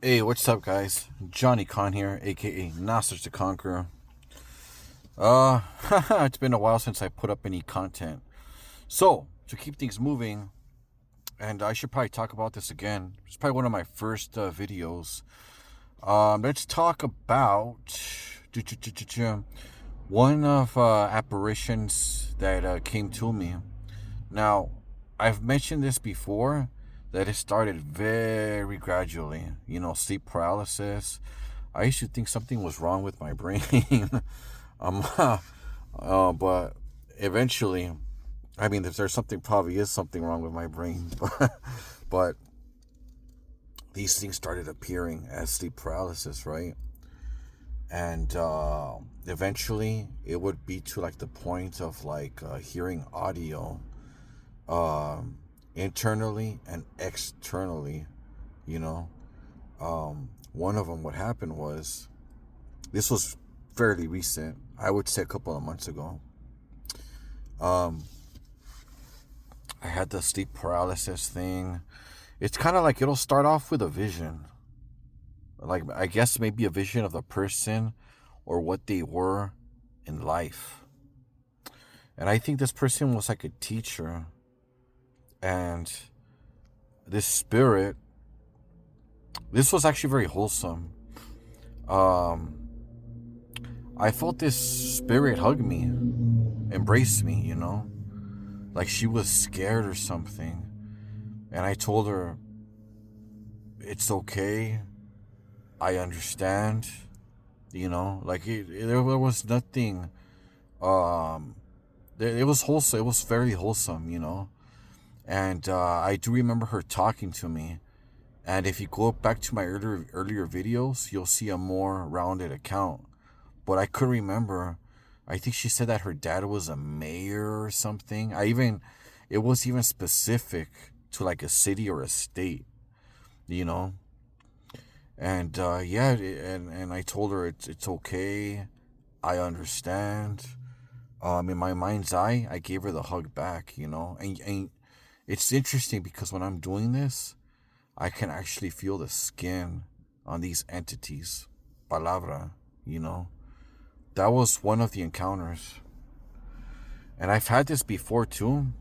Hey, what's up, guys? Johnny Con here, aka Nasser the Conqueror. Uh, it's been a while since I put up any content. So, to keep things moving, and I should probably talk about this again. It's probably one of my first videos. Let's talk about one of apparitions that came to me. Now, I've mentioned this before that it started very gradually. Sleep paralysis. I used to think something was wrong with my brain. um, but eventually, I mean, if there's something, probably is something wrong with my brain. But these things started appearing as sleep paralysis, right? And eventually, it would be to like the point of like hearing audio um, internally and externally. You know, one of them, what happened was, this was fairly recent. I would say a couple of months ago. Um, I had the sleep paralysis thing. It's kind of like it'll start off with a vision. Like, I guess maybe a vision of the person or what they were in life. And I think this person was like a teacher. And this spirit, this was actually very wholesome. Um, I felt this spirit hug me, embrace me, like she was scared or something. And I told her, it's okay. I understand. Like there was nothing. Um, it was wholesome. It was very wholesome. And I do remember her talking to me. And if you go back to my earlier videos, you'll see a more rounded account. But I could remember, I think she said that her dad was a mayor or something. It was even specific to like a city or a state, you know. And yeah, and I told her it's okay. I understand. In my mind's eye, I gave her the hug back. And it's interesting because when I'm doing this, I can actually feel the skin on these entities. Palabra, you know. That was one of the encounters. And I've had this before too,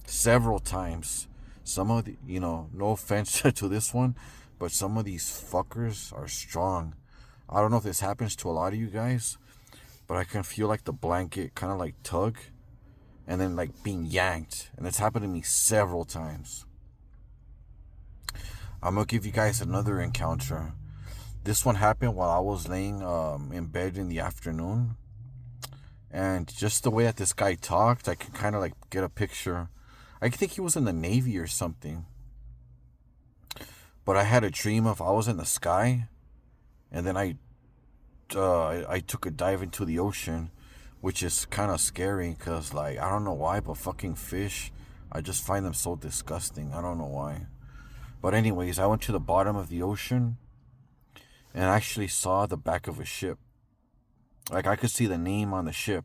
several times. Some of the, no offense to this one, but some of these fuckers are strong. I don't know if this happens to a lot of you guys, but I can feel like the blanket kind of like tug and then like being yanked. And it's happened to me several times. I'm gonna give you guys another encounter. This one happened while I was laying in bed in the afternoon. And just the way that this guy talked, I can kind of like get a picture. I think he was in the Navy or something. But I had a dream of I was in the sky, and then I took a dive into the ocean, which is kind of scary because like I don't know why, but fucking fish, I just find them so disgusting. I don't know why. But anyways, I went to the bottom of the ocean and I actually saw the back of a ship. Like I could see the name on the ship.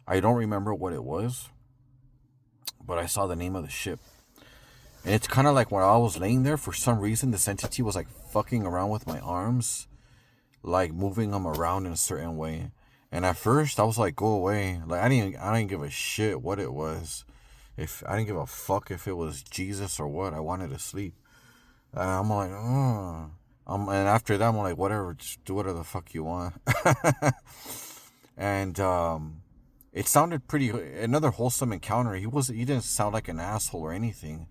I don't remember what it was, but I saw the name of the ship. And it's kind of like when I was laying there, for some reason, this entity was like fucking around with my arms, like moving them around in a certain way. And at first, I was like, "Go away!" Like I didn't give a shit what it was. If I didn't give a fuck if it was Jesus or what, I wanted to sleep. I'm like, oh. And after that, I'm like, whatever, just do whatever the fuck you want. And it sounded pretty. Another wholesome encounter. He didn't sound like an asshole or anything.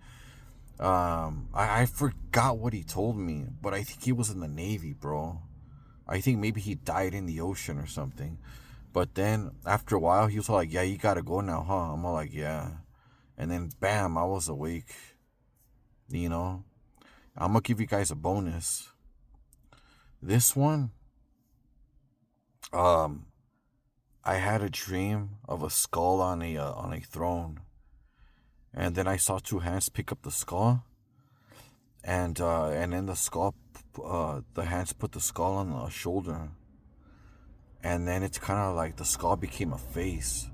I forgot what he told me, but I think he was in the Navy, bro. I think maybe he died in the ocean or something. But then after a while, he was like, "Yeah, you gotta go now, huh?" I'm all like, "Yeah," and then bam, I was awake. You know, I'm gonna give you guys a bonus. This one, um, I had a dream of a skull on a throne, and then I saw two hands pick up the skull, and then the hands put the skull on the shoulder, and then it's kind of like the skull became a face,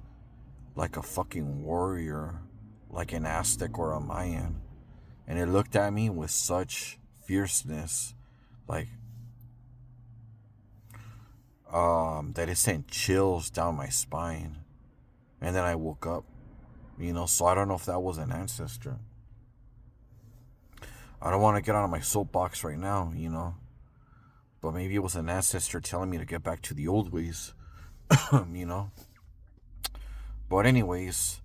like a fucking warrior, like an Aztec or a Mayan, and it looked at me with such fierceness like, that it sent chills down my spine. And then I woke up, so I don't know if that was an ancestor. I don't want to get on my soapbox right now, but maybe it was an ancestor telling me to get back to the old ways, you know. But anyways,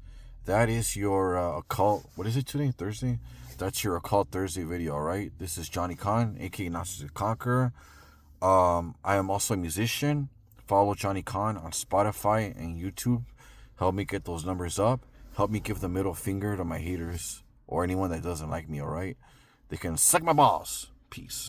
that is your occult. What is it today? Thursday? That's your occult Thursday video, right? This is Johnny Khan, aka Gnosis the Conqueror. I am also a musician. Follow Johnny Khan on Spotify and YouTube. Help me get those numbers up. Help me give the middle finger to my haters or anyone that doesn't like me, alright? They can suck my balls. Peace.